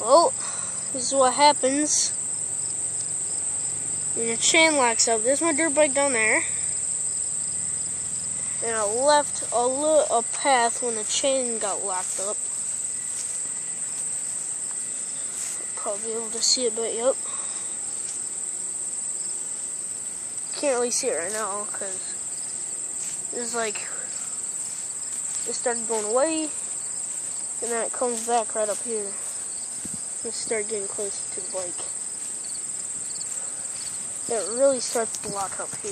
Well, this is what happens when your chain locks up. There's my dirt bike down there. And I left a path when the chain got locked up. Probably be able to see it, but yep. Can't really see it right now because it's like it started going away and then it comes back right up here. Let's start getting closer to the bike. It really starts to lock up here.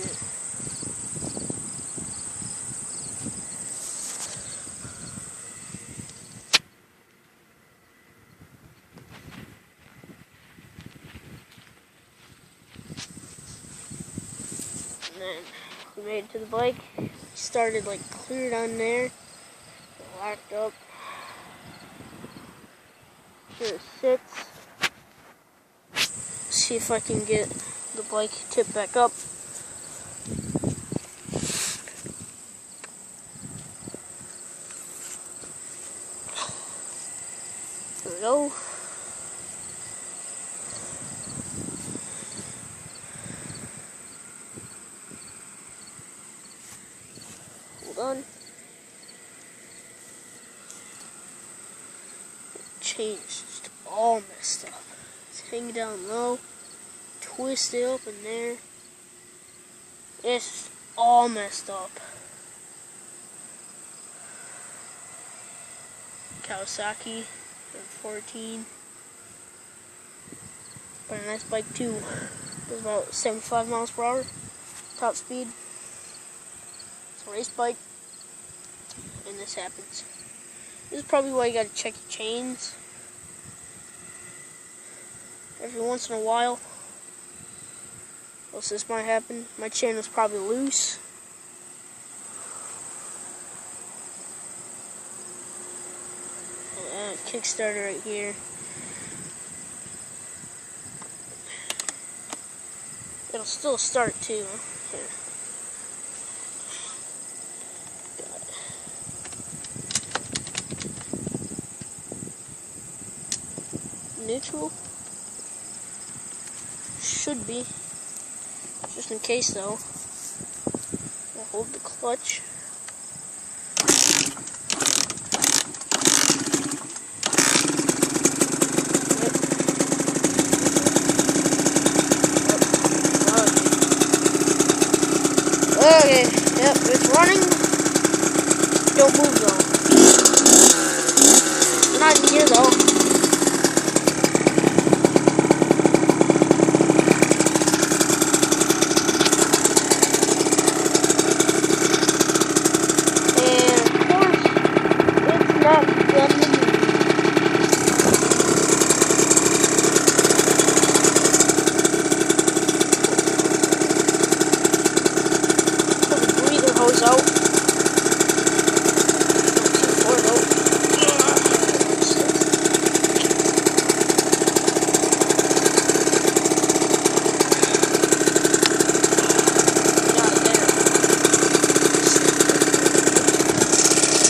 And then we made it to the bike. Started like cleared on there. It locked up. Here it sits. See if I can get the bike tipped back up. There we go. Hold on. Changed, all messed up. It's hanging down low, twisted up in there. It's all messed up. Kawasaki M14. But a nice bike too. It's about 75 miles per hour, top speed. It's a race bike, and this happens. This is probably why you gotta check your chains every once in a while. Else this might happen. My chain was probably loose. Kickstarter right here. It'll still start too. Here. Neutral? Should be. Just in case though. I'll hold the clutch. Okay, yep, it's running. Don't move though.